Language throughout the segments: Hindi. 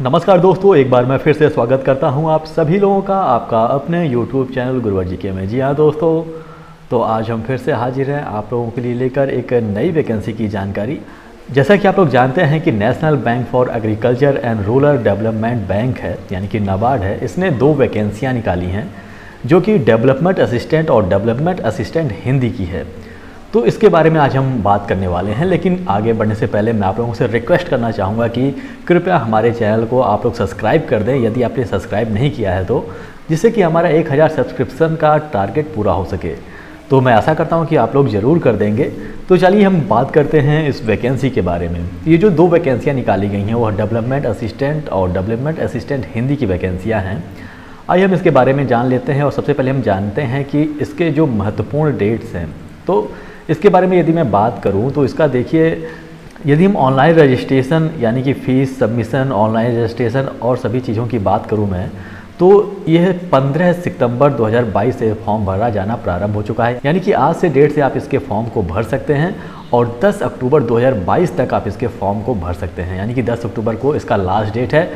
नमस्कार दोस्तों, एक बार मैं फिर से स्वागत करता हूं आप सभी लोगों का आपका अपने YouTube चैनल गुरुवर जी के में। जी हाँ दोस्तों, तो आज हम फिर से हाजिर हैं आप लोगों के लिए लेकर एक नई वैकेंसी की जानकारी। जैसा कि आप लोग जानते हैं कि national bank for agriculture and rural development bank है, यानी कि नाबार्ड है, इसने 2 वैकेंसियाँ निकाली हैं जो कि डेवलपमेंट असिस्टेंट और डेवलपमेंट असिस्टेंट हिंदी की है। तो इसके बारे में आज हम बात करने वाले हैं, लेकिन आगे बढ़ने से पहले मैं आप लोगों से रिक्वेस्ट करना चाहूँगा कि कृपया हमारे चैनल को आप लोग सब्सक्राइब कर दें यदि आपने सब्सक्राइब नहीं किया है तो, जिससे कि हमारा 1000 सब्सक्रिप्शन का टारगेट पूरा हो सके। तो मैं आशा करता हूँ कि आप लोग ज़रूर कर देंगे। तो चलिए हम बात करते हैं इस वैकेंसी के बारे में। ये जो 2 वैकेंसियाँ निकाली गई हैं वह डेवलपमेंट असिस्टेंट और डेवलपमेंट असिस्टेंट हिंदी की वैकेंसियाँ हैं। आइए हम इसके बारे में जान लेते हैं। और सबसे पहले हम जानते हैं कि इसके जो महत्वपूर्ण डेट्स हैं, तो इसके बारे में यदि मैं बात करूं तो इसका देखिए, यदि हम ऑनलाइन रजिस्ट्रेशन यानी कि फ़ीस सबमिशन, ऑनलाइन रजिस्ट्रेशन और सभी चीज़ों की बात करूं मैं, तो यह 15 सितंबर 2022 से फॉर्म भरा जाना प्रारंभ हो चुका है। यानी कि आज से डेट से आप इसके फॉर्म को भर सकते हैं और 10 अक्टूबर 2022 तक आप इसके फॉर्म को भर सकते हैं। यानी कि 10 अक्टूबर को इसका लास्ट डेट है।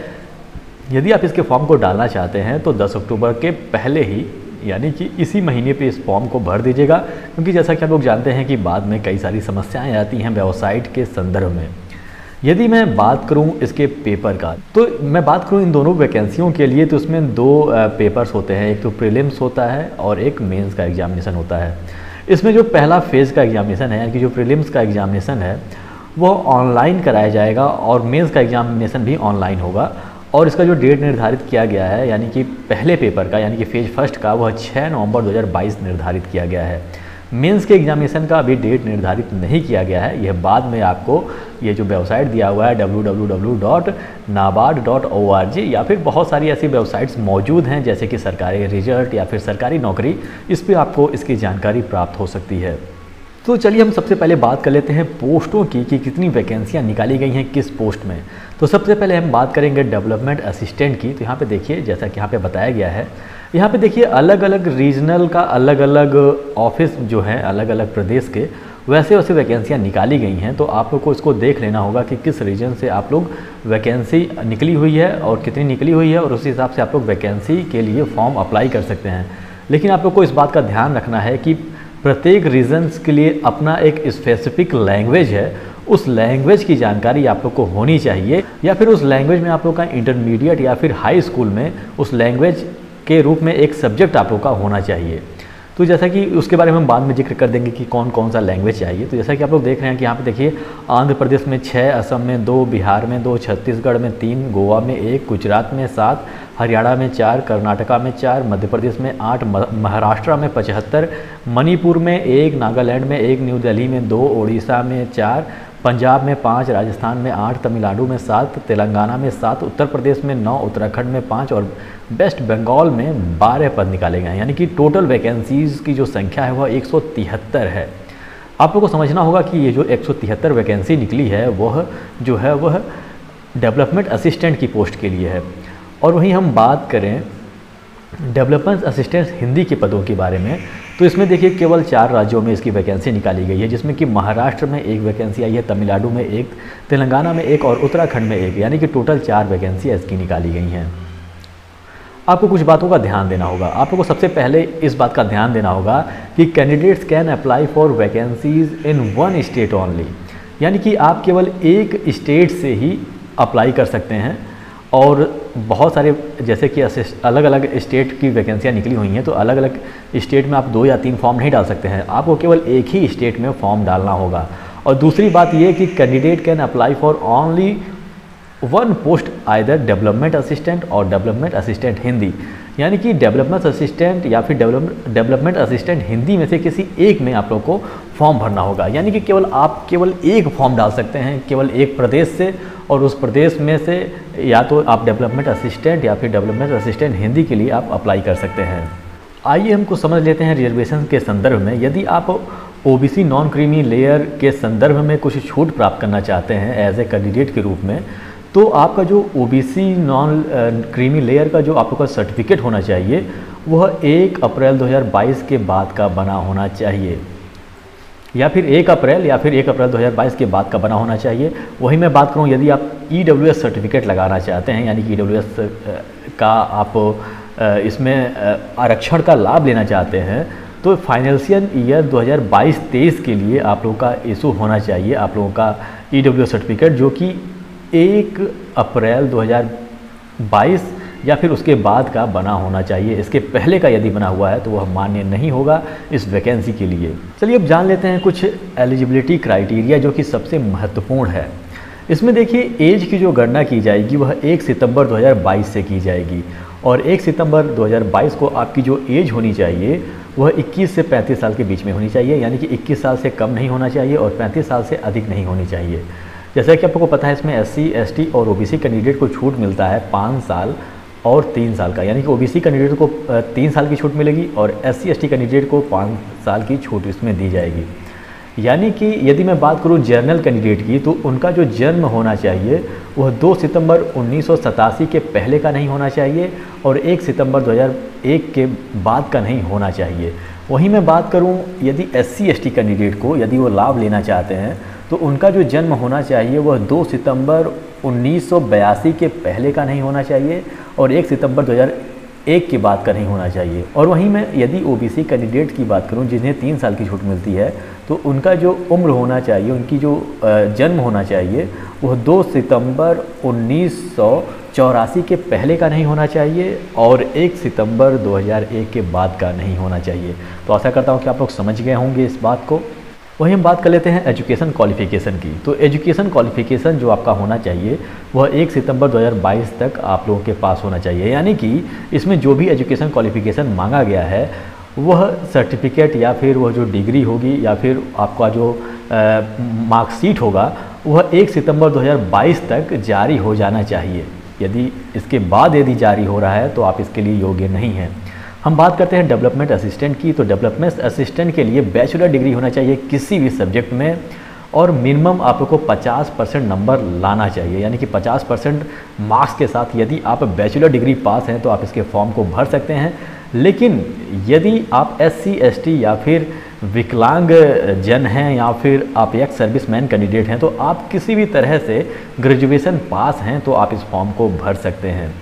यदि आप इसके फॉर्म को डालना चाहते हैं तो 10 अक्टूबर के पहले ही, यानी कि इसी महीने पे इस फॉर्म को भर दीजिएगा, क्योंकि जैसा कि आप लोग जानते हैं कि बाद में कई सारी समस्याएं आती हैं वेबसाइट के संदर्भ में। यदि मैं बात करूं इसके पेपर का, तो मैं बात करूं इन दोनों वैकेंसियों के लिए, तो इसमें 2 पेपर्स होते हैं। एक तो प्रीलिम्स होता है और एक मेंस का एग्जामिनेशन होता है। इसमें जो पहला फेज़ का एग्जामिनेशन है, यानी कि जो प्रीलिम्स का एग्जामिनेशन है वो ऑनलाइन कराया जाएगा और मेंस का एग्जामिनेशन भी ऑनलाइन होगा। और इसका जो डेट निर्धारित किया गया है, यानी कि पहले पेपर का, यानी कि फेज फर्स्ट का, वह 6 नवंबर 2022 निर्धारित किया गया है। मेंस के एग्जामिनेशन का अभी डेट निर्धारित नहीं किया गया है। यह बाद में आपको ये जो वेबसाइट दिया हुआ है www.nabard.org, या फिर बहुत सारी ऐसी वेबसाइट्स मौजूद हैं जैसे कि सरकारी रिजल्ट या फिर सरकारी नौकरी, इस पर आपको इसकी जानकारी प्राप्त हो सकती है। तो चलिए हम सबसे पहले बात कर लेते हैं पोस्टों की कि कितनी वैकेंसियां निकाली गई हैं किस पोस्ट में। तो सबसे पहले हम बात करेंगे डेवलपमेंट असिस्टेंट की। तो यहाँ पे देखिए, जैसा कि यहाँ पे बताया गया है, यहाँ पे देखिए अलग अलग रीजनल का अलग अलग ऑफिस जो है अलग अलग प्रदेश के, वैसे वैसे वैकेंसियाँ निकाली गई हैं। तो आप लोग को इसको देख लेना होगा कि किस रीजन से आप लोग वैकेंसी निकली हुई है और कितनी निकली हुई है, और उसी हिसाब से आप लोग वैकेंसी के लिए फॉर्म अप्लाई कर सकते हैं। लेकिन आप लोग को इस बात का ध्यान रखना है कि प्रत्येक रीजन्स के लिए अपना एक स्पेसिफिक लैंग्वेज है। उस लैंग्वेज की जानकारी आप लोग को होनी चाहिए, या फिर उस लैंग्वेज में आप लोग का इंटरमीडिएट या फिर हाई स्कूल में उस लैंग्वेज के रूप में एक सब्जेक्ट आप लोग का होना चाहिए। तो जैसा कि उसके बारे में हम बाद में जिक्र कर देंगे कि कौन कौन सा लैंग्वेज चाहिए। तो जैसा कि आप लोग देख रहे हैं कि यहाँ पे देखिए, आंध्र प्रदेश में 6, असम में 2, बिहार में 2, छत्तीसगढ़ में 3, गोवा में 1, गुजरात में 7, हरियाणा में 4, कर्नाटका में 4, मध्य प्रदेश में 8, महाराष्ट्र में 75, मणिपुर में 1, नागालैंड में 1, न्यू दिल्ली में 2, उड़ीसा में 4, पंजाब में 5, राजस्थान में 8, तमिलनाडु में 7, तेलंगाना में 7, उत्तर प्रदेश में 9, उत्तराखंड में 5 और वेस्ट बंगाल में 12 पद निकाले गए हैं। यानी कि टोटल वैकेंसीज़ की जो संख्या है वह 173 है। आप लोगों को समझना होगा कि ये जो 173 वैकेंसी निकली है वह जो है वह डेवलपमेंट असिस्टेंट की पोस्ट के लिए है। और वहीं हम बात करें डेवलपमेंट असिस्टेंट हिंदी के पदों के बारे में, तो इसमें देखिए केवल 4 राज्यों में इसकी वैकेंसी निकाली गई है, जिसमें कि महाराष्ट्र में 1 वैकेंसी आई है, तमिलनाडु में 1, तेलंगाना में 1 और उत्तराखंड में 1, यानी कि टोटल 4 वैकेंसी इसकी निकाली गई हैं। आपको कुछ बातों का ध्यान देना होगा। आप लोगों को सबसे पहले इस बात का ध्यान देना होगा कि candidates can apply for vacancies in 1 state only, यानी कि आप केवल एक स्टेट से ही अप्लाई कर सकते हैं। और बहुत सारे जैसे कि अलग अलग स्टेट की वैकेंसियाँ निकली हुई हैं, तो अलग अलग स्टेट में आप 2 या 3 फॉर्म नहीं डाल सकते हैं, आपको केवल एक ही स्टेट में फॉर्म डालना होगा। और दूसरी बात ये कि candidate can apply for only 1 post either development assistant और डेवलपमेंट असिस्टेंट हिंदी, यानी कि डेवलपमेंट असिस्टेंट या फिर डेवलपमेंट असिस्टेंट हिंदी में से किसी एक में आप लोग को फॉर्म भरना होगा। यानी कि केवल एक फॉर्म डाल सकते हैं केवल एक प्रदेश से, और उस प्रदेश में से या तो आप डेवलपमेंट असिस्टेंट या फिर डेवलपमेंट असिस्टेंट हिंदी के लिए आप अप्लाई कर सकते हैं। आइए हमको समझ लेते हैं रिजर्वेशन के संदर्भ में। यदि आप ओबीसी नॉन क्रीमी लेयर के संदर्भ में कुछ छूट प्राप्त करना चाहते हैं एज ए कैंडिडेट के रूप में, तो आपका जो ओबीसी नॉन क्रीमी लेयर का जो आपका सर्टिफिकेट होना चाहिए वह 1 अप्रैल 2022 के बाद का बना होना चाहिए। या फिर 1 अप्रैल 2022 के बाद का बना होना चाहिए। वही मैं बात करूं, यदि आप EWS सर्टिफिकेट लगाना चाहते हैं, यानी कि EWS का आप इसमें आरक्षण का लाभ लेना चाहते हैं, तो फाइनेंशियल ईयर 2022-23 के लिए आप लोगों का इशू होना चाहिए आप लोगों का EWS सर्टिफिकेट, जो कि 1 अप्रैल 2022 या फिर उसके बाद का बना होना चाहिए। इसके पहले का यदि बना हुआ है तो वह मान्य नहीं होगा इस वैकेंसी के लिए। चलिए अब जान लेते हैं कुछ एलिजिबिलिटी क्राइटेरिया जो कि सबसे महत्वपूर्ण है। इसमें देखिए एज की जो गणना की जाएगी वह 1 सितंबर 2022 से की जाएगी, और 1 सितंबर 2022 को आपकी जो एज होनी चाहिए वह 21 से 35 साल के बीच में होनी चाहिए, यानी कि 21 साल से कम नहीं होना चाहिए और 35 साल से अधिक नहीं होनी चाहिए। जैसा कि आपको पता है इसमें SC, ST और OBC कैंडिडेट को छूट मिलता है 5 साल और 3 साल का, यानी कि OBC कैंडिडेट को 3 साल की छूट मिलेगी और SC, ST कैंडिडेट को 5 साल की छूट इसमें दी जाएगी। यानी कि यदि मैं बात करूं जनरल कैंडिडेट की, तो उनका जो जन्म होना चाहिए वह 2 सितंबर 1987 के पहले का नहीं होना चाहिए और 1 सितंबर 2001 के बाद का नहीं होना चाहिए। वहीं मैं बात करूं यदि SC, ST कैंडिडेट को यदि वो लाभ लेना चाहते हैं तो उनका जो जन्म होना चाहिए वह 2 सितंबर 1982 के पहले का नहीं होना चाहिए और 1 सितंबर 2001 के बाद का नहीं होना चाहिए। और वहीं मैं यदि OBC कैंडिडेट की बात करूं जिन्हें 3 साल की छूट मिलती है, तो उनका जो उम्र होना चाहिए, उनकी जो जन्म होना चाहिए वह 2 सितंबर 1984 के पहले का नहीं होना चाहिए और 1 सितंबर 2001 के बाद का नहीं होना चाहिए। तो आशा करता हूँ कि आप लोग समझ गए होंगे इस बात को। वहीं हम बात कर लेते हैं एजुकेशन क्वालिफ़िकेशन की। तो एजुकेशन क्वालिफ़िकेशन जो आपका होना चाहिए वह 1 सितंबर 2022 तक आप लोगों के पास होना चाहिए, यानी कि इसमें जो भी एजुकेशन क्वालिफ़िकेशन मांगा गया है वह सर्टिफिकेट या फिर वह जो डिग्री होगी या फिर आपका जो मार्कशीट होगा वह 1 सितंबर 2022 तक जारी हो जाना चाहिए। यदि इसके बाद यदि जारी हो रहा है तो आप इसके लिए योग्य नहीं हैं। हम बात करते हैं डेवलपमेंट असिस्टेंट की। तो डेवलपमेंट असिस्टेंट के लिए बैचलर डिग्री होना चाहिए किसी भी सब्जेक्ट में और मिनिमम आपको 50% नंबर लाना चाहिए, यानी कि 50% मार्क्स के साथ यदि आप बैचलर डिग्री पास हैं तो आप इसके फॉर्म को भर सकते हैं। लेकिन यदि आप SC, ST या फिर विकलांग जन हैं या फिर आप एक सर्विसमैन कैंडिडेट हैं तो आप किसी भी तरह से ग्रेजुएशन पास हैं तो आप इस फॉर्म को भर सकते हैं।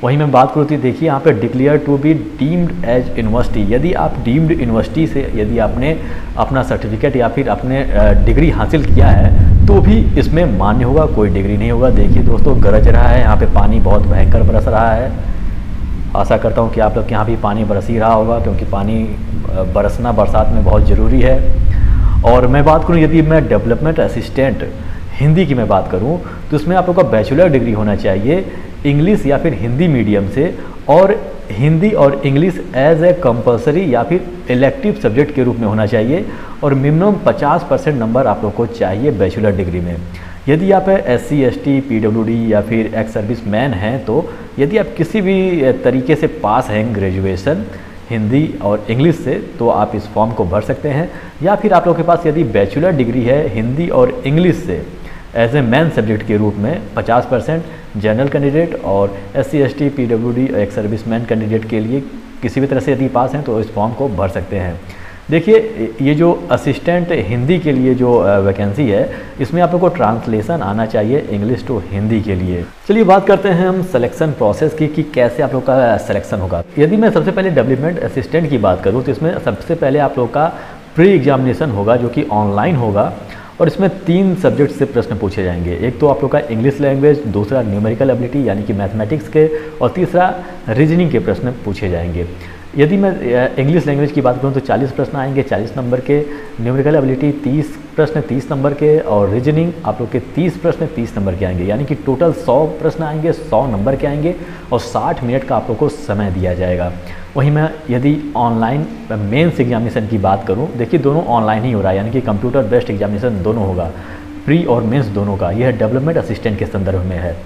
वहीं मैं बात करूँ तो देखिए यहाँ पे declare to be deemed as university, यदि आप डीम्ड यूनिवर्सिटी से यदि आपने अपना सर्टिफिकेट या फिर अपने डिग्री हासिल किया है तो भी इसमें मान्य होगा, कोई डिग्री नहीं होगा। देखिए दोस्तों गरज रहा है, यहाँ पे पानी बहुत भयंकर बरस रहा है। आशा करता हूँ कि आप लोग के यहाँ भी पानी बरस ही रहा होगा, क्योंकि पानी बरसना बरसात में बहुत ज़रूरी है। और मैं बात करूँ यदि मैं डेवलपमेंट असिस्टेंट हिंदी की मैं बात करूँ तो इसमें आप लोग का बैचलर डिग्री होना चाहिए इंग्लिश या फिर हिंदी मीडियम से, और हिंदी और इंग्लिश एज ए कंपलसरी या फिर इलेक्टिव सब्जेक्ट के रूप में होना चाहिए और मिनिमम 50% नंबर आप लोग को चाहिए बैचलर डिग्री में। यदि आप SC, ST, PWD या फिर एक्स सर्विस मैन हैं तो यदि आप किसी भी तरीके से पास हैं ग्रेजुएशन हिंदी और इंग्लिश से तो आप इस फॉर्म को भर सकते हैं। या फिर आप लोग के पास यदि बैचलर डिग्री है हिंदी और इंग्लिश से एज ए मेन सब्जेक्ट के रूप में 50% जनरल कैंडिडेट और SC, ST, PWD और एक्स सर्विसमैन कैंडिडेट के लिए किसी भी तरह से यदि पास हैं तो इस फॉर्म को भर सकते हैं। देखिए ये जो असिस्टेंट हिंदी के लिए जो वैकेंसी है इसमें आप लोग को ट्रांसलेशन आना चाहिए इंग्लिश टू हिंदी के लिए। चलिए बात करते हैं हम सिलेक्शन प्रोसेस की कि कैसे आप लोग का सिलेक्शन होगा। यदि मैं सबसे पहले डेवलपमेंट असिस्टेंट की बात करूँ तो इसमें सबसे पहले आप लोग का प्री एग्जामिनेशन होगा जो कि ऑनलाइन होगा और इसमें 3 सब्जेक्ट से प्रश्न पूछे जाएंगे। एक तो आप लोग का इंग्लिश लैंग्वेज, दूसरा न्यूमेरिकल एबिलिटी यानी कि मैथमेटिक्स के, और तीसरा रीजनिंग के प्रश्न पूछे जाएंगे। यदि मैं इंग्लिश लैंग्वेज की बात करूं तो 40 प्रश्न आएंगे 40 नंबर के, न्यूमेरिकल एबिलिटी 30 प्रश्न 30 नंबर के, और रीजनिंग आप लोग के 30 प्रश्न 30 नंबर के आएंगे, यानी कि टोटल 100 प्रश्न आएंगे 100 नंबर के आएंगे और 60 मिनट का आप लोग को समय दिया जाएगा। वहीं मैं यदि ऑनलाइन मेंस एग्जामिनेशन की बात करूं, देखिए दोनों ऑनलाइन ही हो रहा है, यानी कि कंप्यूटर बेस्ड एग्जामिनेशन दोनों होगा, प्री और मेंस दोनों का। यह डेवलपमेंट असिस्टेंट के संदर्भ में है।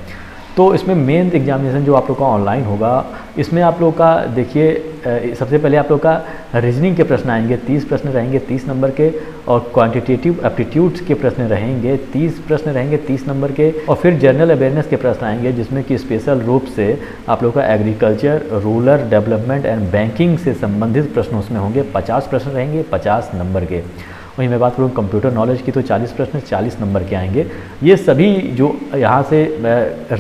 तो इसमें मेन एग्जामिनेशन जो आप लोग का ऑनलाइन होगा इसमें आप लोग का देखिए सबसे पहले आप लोग का रीजनिंग के प्रश्न आएंगे 30 प्रश्न रहेंगे 30 नंबर के, और क्वांटिटेटिव एप्टीट्यूड्स के प्रश्न रहेंगे 30 प्रश्न रहेंगे 30 नंबर के, और फिर जनरल अवेयरनेस के प्रश्न आएंगे जिसमें कि स्पेशल रूप से आप लोग का agriculture, rural development and banking से संबंधित प्रश्न उसमें होंगे 50 प्रश्न रहेंगे 50 नंबर के। वहीं मैं बात करूँ कंप्यूटर नॉलेज की तो 40 प्रश्न 40 नंबर के आएंगे। ये सभी जो यहाँ से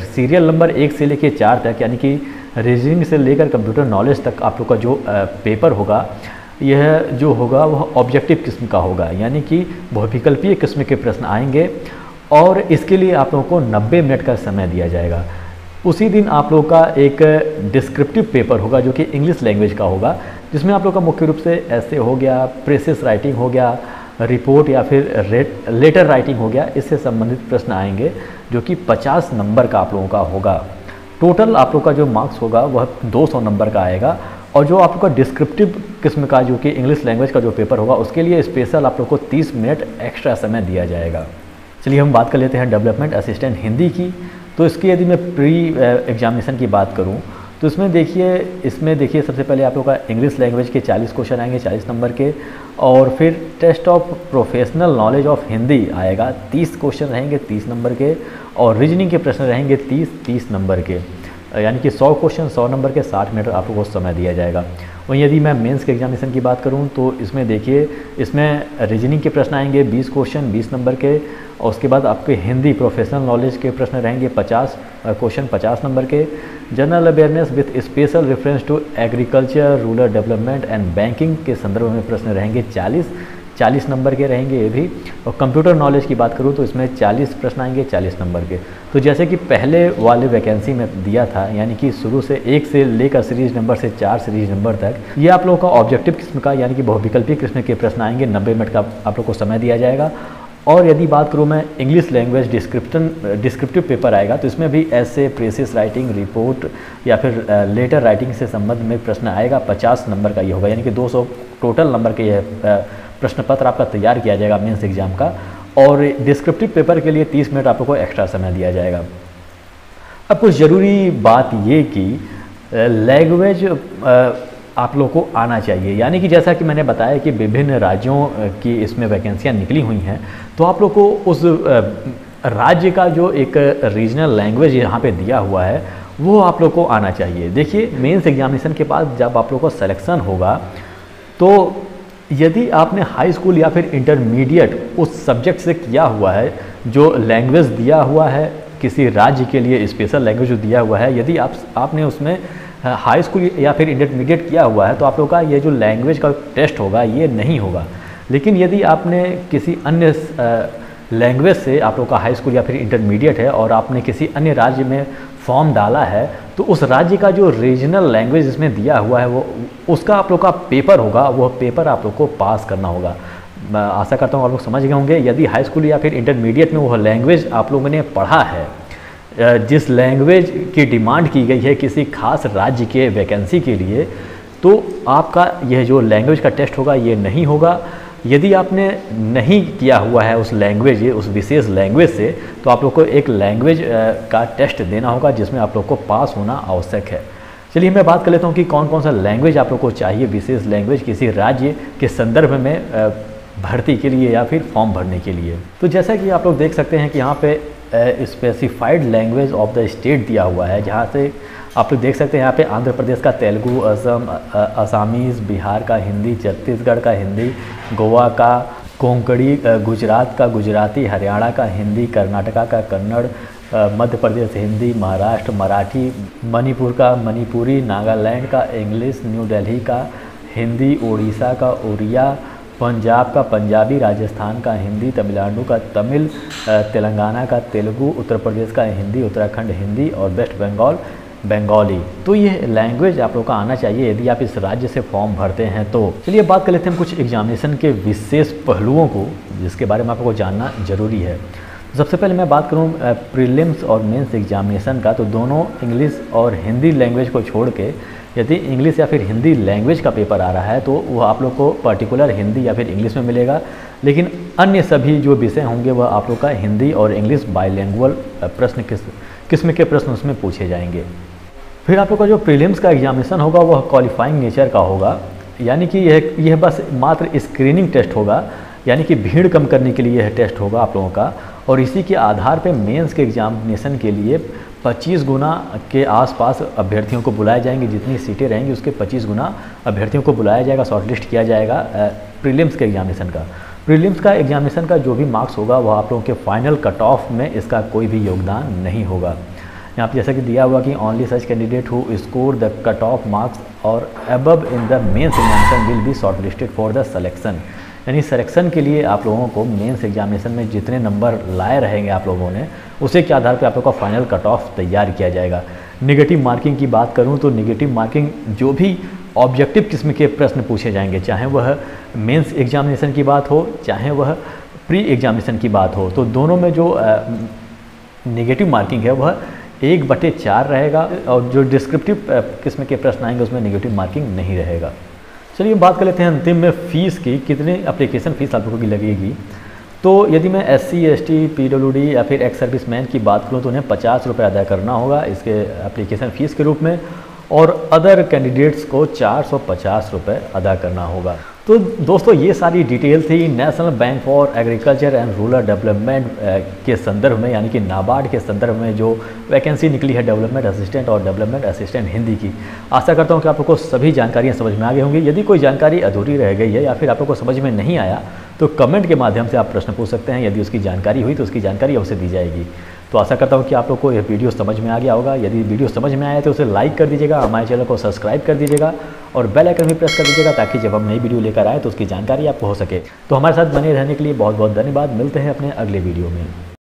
सीरियल नंबर 1 से लेकर 4 तक, यानी कि रीजनिंग से लेकर कंप्यूटर नॉलेज तक आप लोग का जो पेपर होगा, यह जो होगा वह ऑब्जेक्टिव किस्म का होगा, यानी कि बहुविकल्पीय किस्म के प्रश्न आएंगे और इसके लिए आप लोगों को 90 मिनट का समय दिया जाएगा। उसी दिन आप लोगों का एक डिस्क्रिप्टिव पेपर होगा जो कि इंग्लिश लैंग्वेज का होगा, जिसमें आप लोग का मुख्य रूप से ऐसे हो गया, प्रेसिस राइटिंग हो गया, रिपोर्ट या फिर लेटर राइटिंग हो गया, इससे संबंधित प्रश्न आएंगे जो कि 50 नंबर का आप लोगों का होगा। टोटल आप लोग का जो मार्क्स होगा वह 200 नंबर का आएगा। और जो आप लोग का डिस्क्रिप्टिव किस्म का जो कि इंग्लिश लैंग्वेज का जो पेपर होगा, उसके लिए स्पेशल आप लोग को 30 मिनट एक्स्ट्रा समय दिया जाएगा। चलिए हम बात कर लेते हैं डेवलपमेंट असिस्टेंट हिंदी की। तो इसकी यदि मैं प्री एग्जामिनेशन की बात करूं तो इसमें देखिए सबसे पहले आप लोग का इंग्लिश लैंग्वेज के 40 क्वेश्चन आएंगे 40 नंबर के, और फिर test of professional knowledge of Hindi आएगा, 30 क्वेश्चन रहेंगे 30 नंबर के, और रीजनिंग के प्रश्न रहेंगे 30 नंबर के, यानी कि 100 क्वेश्चन 100 नंबर के, 60 मिनट आप लोगों को समय दिया जाएगा। वहीं यदि मैं मेंस के एग्जामिनेशन की बात करूं तो इसमें देखिए इसमें रीजनिंग के प्रश्न आएंगे 20 क्वेश्चन 20 नंबर के, और उसके बाद आपके हिंदी प्रोफेशनल नॉलेज के प्रश्न रहेंगे 50 क्वेश्चन 50 नंबर के। General awareness with special reference to agriculture, rural development and banking के संदर्भ में प्रश्न रहेंगे 40 नंबर के रहेंगे ये भी। और कंप्यूटर नॉलेज की बात करूँ तो इसमें 40 प्रश्न आएंगे 40 नंबर के। तो जैसे कि पहले वाले वैकेंसी में दिया था, यानी कि शुरू से 1 से लेकर सीरीज नंबर से 4 सीरीज नंबर तक, ये आप लोगों का ऑब्जेक्टिव किस्म का यानी कि बहुविकल्पीय किस्म के प्रश्न आएंगे, 90 मिनट का आप लोग को समय दिया जाएगा। और यदि बात करूँ मैं इंग्लिश लैंग्वेज डिस्क्रिप्टिव पेपर आएगा, तो इसमें भी ऐसे प्रेसिस राइटिंग, रिपोर्ट या फिर लेटर राइटिंग से संबंध में प्रश्न आएगा, 50 नंबर का ये होगा, यानी कि 200 टोटल नंबर के यह प्रश्न पत्र आपका तैयार किया जाएगा मेंस एग्जाम का। और डिस्क्रिप्टिव पेपर के लिए 30 मिनट आप लोग को एक्स्ट्रा समय दिया जाएगा। अब कुछ ज़रूरी बात ये कि लैंग्वेज आप लोग को आना चाहिए, यानी कि जैसा कि मैंने बताया कि विभिन्न राज्यों की इसमें वैकेंसियाँ निकली हुई हैं, तो आप लोग को उस राज्य का जो एक रीजनल लैंग्वेज यहाँ पे दिया हुआ है वो आप लोग को आना चाहिए। देखिए मेंस एग्जामिनेशन के बाद जब आप लोग को सिलेक्शन होगा, तो यदि आपने हाई स्कूल या फिर इंटरमीडिएट उस सब्जेक्ट से किया हुआ है, जो लैंग्वेज दिया हुआ है किसी राज्य के लिए स्पेशल लैंग्वेज जो दिया हुआ है, यदि आपने उसमें हाई स्कूल या फिर इंटरमीडिएट किया हुआ है, तो आप लोग का ये जो लैंग्वेज का टेस्ट होगा ये नहीं होगा। लेकिन यदि आपने किसी अन्य लैंग्वेज से आप लोग का हाई स्कूल या फिर इंटरमीडिएट है और आपने किसी अन्य राज्य में फॉर्म डाला है, तो उस राज्य का जो रीजनल लैंग्वेज इसमें दिया हुआ है वो उसका आप लोग का पेपर होगा, वह पेपर आप लोग को पास करना होगा। मैं आशा करता हूँ आप लोग समझ गए होंगे। यदि हाई स्कूल या फिर इंटरमीडिएट में वह लैंग्वेज आप लोगों ने पढ़ा है, जिस लैंग्वेज की डिमांड की गई है किसी खास राज्य के वैकेंसी के लिए, तो आपका यह जो लैंग्वेज का टेस्ट होगा ये नहीं होगा। यदि आपने नहीं किया हुआ है उस लैंग्वेज उस विशेष लैंग्वेज से, तो आप लोग को एक लैंग्वेज का टेस्ट देना होगा जिसमें आप लोग को पास होना आवश्यक है। चलिए मैं बात कर लेता हूँ कि कौन कौन सा लैंग्वेज आप लोग को चाहिए, विशेष लैंग्वेज किसी राज्य के संदर्भ में भर्ती के लिए या फिर फॉर्म भरने के लिए। तो जैसा कि आप लोग देख सकते हैं कि यहाँ पे specified language of the state दिया हुआ है, जहाँ से आप लोग देख सकते हैं यहाँ पे आंध्र प्रदेश का तेलुगु, असमीज़, बिहार का हिंदी, छत्तीसगढ़ का हिंदी, गोवा का कोंकणी, गुजरात का गुजराती, हरियाणा का हिंदी, कर्नाटका का कन्नड़, मध्य प्रदेश हिंदी, महाराष्ट्र मराठी, मणिपुर का मणिपुरी, नागालैंड का इंग्लिश, न्यू दिल्ली का हिंदी, उड़ीसा का उड़िया, पंजाब का पंजाबी, राजस्थान का हिंदी, तमिलनाडु का तमिल, तेलंगाना का तेलुगु, उत्तर प्रदेश का हिंदी, उत्तराखंड हिंदी और वेस्ट बंगाल बंगाली। तो ये लैंग्वेज आप लोग का आना चाहिए यदि आप इस राज्य से फॉर्म भरते हैं। तो चलिए बात कर लेते हैं कुछ एग्जामिनेशन के विशेष पहलुओं को जिसके बारे में आपको जानना जरूरी है। सबसे पहले मैं बात करूं प्रीलिम्स और मेंस एग्जामिनेशन का, तो दोनों इंग्लिश और हिंदी लैंग्वेज को छोड़ के यदि इंग्लिश या फिर हिंदी लैंग्वेज का पेपर आ रहा है तो वो आप लोग को पर्टिकुलर हिंदी या फिर इंग्लिश में मिलेगा, लेकिन अन्य सभी जो विषय होंगे वह आप लोग का हिंदी और इंग्लिश बाइलिंगुअल प्रश्न किस्म के प्रश्न उसमें पूछे जाएंगे। फिर आप लोग का जो प्रीलिम्स का एग्जामिनेशन होगा वह क्वालिफाइंग नेचर का होगा, यानी कि यह बस मात्र स्क्रीनिंग टेस्ट होगा, यानी कि भीड़ कम करने के लिए यह टेस्ट होगा आप लोगों का। और इसी के आधार पर मेंस के एग्जामिनेशन के लिए 25 गुना के आसपास अभ्यर्थियों को बुलाए जाएंगे, जितनी सीटें रहेंगी उसके 25 गुना अभ्यर्थियों को बुलाया जाएगा, शॉर्टलिस्ट किया जाएगा प्रीलिम्स के एग्जामिनेशन का। प्रीलिम्स का एग्जामिनेशन का जो भी मार्क्स होगा वह आप लोगों के फाइनल कट ऑफ में इसका कोई भी योगदान नहीं होगा। यहाँ पर जैसा कि दिया हुआ कि only such candidate who score the cut off marks और above in the mains examination will be short listed for the selection. यानी सिलेक्शन के लिए आप लोगों को मेंस एग्जामिनेशन में जितने नंबर लाए रहेंगे आप लोगों ने, उसी के आधार पर आप लोगों का फाइनल कट ऑफ तैयार किया जाएगा। नेगेटिव मार्किंग की बात करूं तो नेगेटिव मार्किंग जो भी ऑब्जेक्टिव किस्म के प्रश्न पूछे जाएंगे, चाहे वह मेंस एग्जामिनेशन की बात हो चाहे वह प्री एग्जामिनेशन की बात हो, तो दोनों में जो नेगेटिव मार्किंग है वह 1/4 रहेगा और जो डिस्क्रिप्टिव किस्म के प्रश्न आएंगे उसमें नेगेटिव मार्किंग नहीं रहेगा। चलिए बात कर लेते हैं अंतिम में फ़ीस की, कितने एप्लीकेशन फ़ीस आप लोगों की लगेगी। तो यदि मैं SC ST PWD या फिर एक्स सर्विस मैन की बात करूँ तो उन्हें 50 रुपये अदा करना होगा इसके एप्लीकेशन फ़ीस के रूप में, और अदर कैंडिडेट्स को 450 रुपये अदा करना होगा। तो दोस्तों ये सारी डिटेल थी national bank for agriculture and rural development के संदर्भ में, यानी कि नाबार्ड के संदर्भ में जो वैकेंसी निकली है डेवलपमेंट असिस्टेंट और डेवलपमेंट असिस्टेंट हिंदी की। आशा करता हूँ कि आप लोग को सभी जानकारियाँ समझ में आ गई होंगी। यदि कोई जानकारी अधूरी रह गई है या फिर आप लोग को समझ में नहीं आया तो कमेंट के माध्यम से आप प्रश्न पूछ सकते हैं। यदि उसकी जानकारी हुई तो उसकी जानकारी अवश्य दी जाएगी। तो आशा करता हूँ कि आप लोग को यह वीडियो समझ में आ गया होगा। यदि वीडियो समझ में आया तो उसे लाइक कर दीजिएगा, हमारे चैनल को सब्सक्राइब कर दीजिएगा और बेल आइकन भी प्रेस कर दीजिएगा ताकि जब हम नई वीडियो लेकर आए तो उसकी जानकारी आपको हो सके। तो हमारे साथ बने रहने के लिए बहुत बहुत धन्यवाद। मिलते हैं अपने अगले वीडियो में।